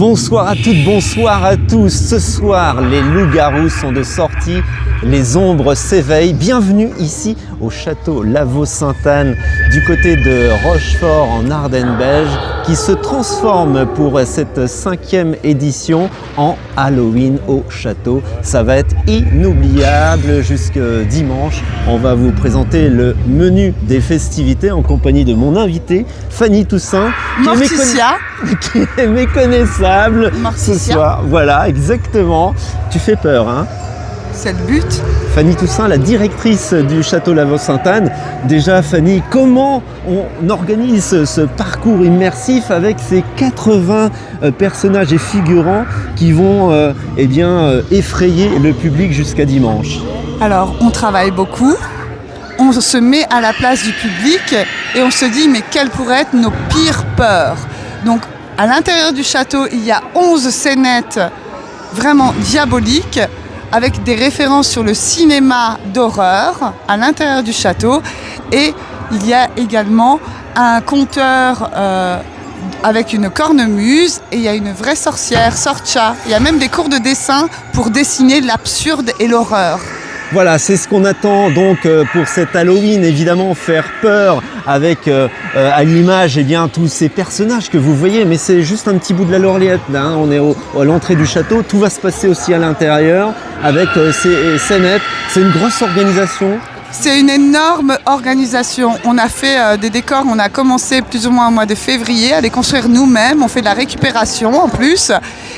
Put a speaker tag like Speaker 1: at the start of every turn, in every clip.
Speaker 1: Bonsoir à toutes, bonsoir à tous. Ce soir, les loups-garous sont de sortie, les ombres s'éveillent. Bienvenue ici au château Lavaux-Sainte-Anne du côté de Rochefort en Ardennes belge qui se transforme pour cette 5e édition en Halloween au château. Ça va être inoubliable jusque dimanche. On va vous présenter le menu des festivités en compagnie de mon invité Fanny Toussaint qui est méconnaissable ce soir. Voilà, exactement. Tu fais peur, hein?
Speaker 2: C'est le but.
Speaker 1: Fanny Toussaint, la directrice du château Lavaux-Sainte-Anne. Déjà, Fanny, comment on organise ce parcours immersif avec ces 80 personnages et figurants qui vont effrayer le public jusqu'à dimanche?
Speaker 2: Alors, on travaille beaucoup. On se met à la place du public et on se dit mais quelles pourraient être nos pires peurs? Donc à l'intérieur du château, il y a 11 scénettes vraiment diaboliques avec des références sur le cinéma d'horreur à l'intérieur du château. Et il y a également un conteur avec une cornemuse et il y a une vraie sorcière, Sorcha. Il y a même des cours de dessin pour dessiner l'absurde et l'horreur.
Speaker 1: Voilà, c'est ce qu'on attend donc pour cet Halloween, évidemment faire peur avec à l'image tous ces personnages que vous voyez, mais c'est juste un petit bout de la lorgnette là, hein. On est à l'entrée du château, tout va se passer aussi à l'intérieur avec ces scénettes. C'est une grosse organisation.
Speaker 2: C'est une énorme organisation. On a fait des décors, on a commencé plus ou moins au mois de février à les construire nous-mêmes, on fait de la récupération en plus,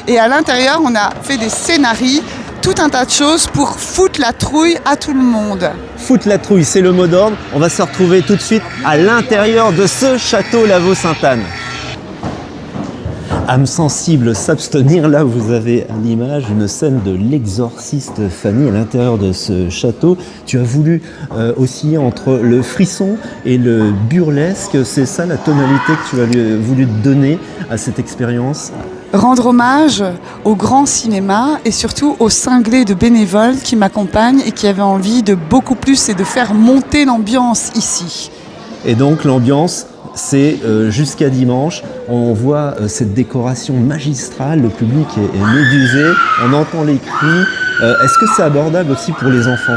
Speaker 2: et à l'intérieur on a fait des scénarii, tout un tas de choses pour foutre la trouille à tout le monde.
Speaker 1: Foutre la trouille, c'est le mot d'ordre. On va se retrouver tout de suite à l'intérieur de ce château Lavaux-Sainte-Anne. Âme sensible, s'abstenir. Là, vous avez à l'image une scène de l'exorciste Fanny à l'intérieur de ce château. Tu as voulu osciller entre le frisson et le burlesque. C'est ça la tonalité que tu as voulu donner à cette expérience?
Speaker 2: Rendre hommage au grand cinéma et surtout aux cinglés de bénévoles qui m'accompagnent et qui avaient envie de beaucoup plus et de faire monter l'ambiance ici.
Speaker 1: Et donc l'ambiance, c'est jusqu'à dimanche. On voit cette décoration magistrale, le public est médusé, on entend les cris. Est-ce que c'est abordable aussi pour les enfants?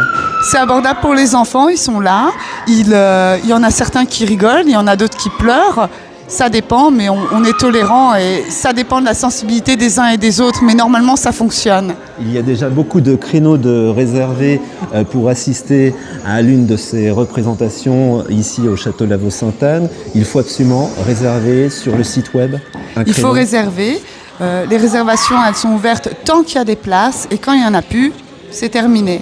Speaker 2: C'est abordable pour les enfants, ils sont là. Il y en a certains qui rigolent, il y en a d'autres qui pleurent. Ça dépend, mais on est tolérant et ça dépend de la sensibilité des uns et des autres, mais normalement ça fonctionne.
Speaker 1: Il y a déjà beaucoup de créneaux de réservés pour assister à l'une de ces représentations ici au château Lavaux-Sainte-Anne. Il faut absolument réserver sur le site web un créneau.
Speaker 2: Il faut réserver. Les réservations, elles sont ouvertes tant qu'il y a des places et quand il n'y en a plus, c'est terminé.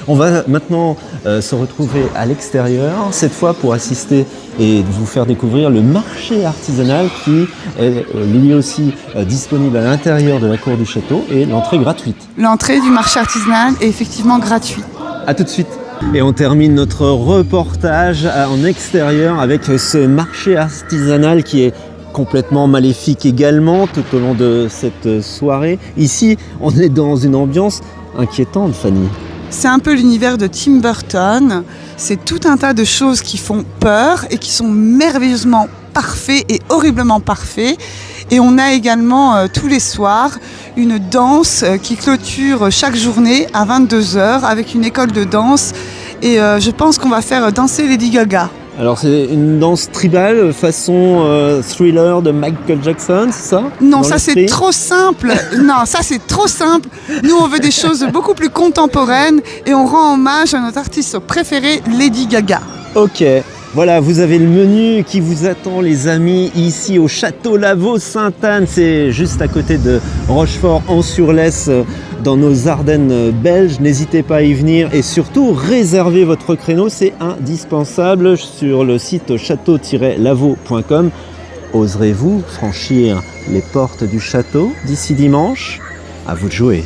Speaker 1: On va maintenant se retrouver à l'extérieur, cette fois pour assister et vous faire découvrir le marché artisanal qui est lui aussi disponible à l'intérieur de la cour du château et l'entrée gratuite.
Speaker 2: L'entrée du marché artisanal est effectivement gratuite.
Speaker 1: A tout de suite. Et on termine notre reportage en extérieur avec ce marché artisanal qui est complètement maléfique également tout au long de cette soirée. Ici, on est dans une ambiance inquiétante, Fanny.
Speaker 2: C'est un peu l'univers de Tim Burton. C'est tout un tas de choses qui font peur et qui sont merveilleusement parfaits et horriblement parfaits. Et on a également tous les soirs une danse qui clôture chaque journée à 22h avec une école de danse. Et je pense qu'on va faire danser Lady Gaga.
Speaker 1: Alors c'est une danse tribale façon Thriller de Michael Jackson, c'est ça?
Speaker 2: Non, ça c'est trop simple. Non, ça c'est trop simple. Nous on veut des choses beaucoup plus contemporaines et on rend hommage à notre artiste préféré, Lady Gaga.
Speaker 1: Ok, voilà, vous avez le menu qui vous attend les amis ici au château Lavaux-Sainte-Anne. C'est juste à côté de Rochefort en Surlesse dans nos Ardennes belges. N'hésitez pas à y venir et surtout réservez votre créneau, c'est indispensable sur le site château-lavaux.com. Oserez-vous franchir les portes du château d'ici dimanche? À vous de jouer.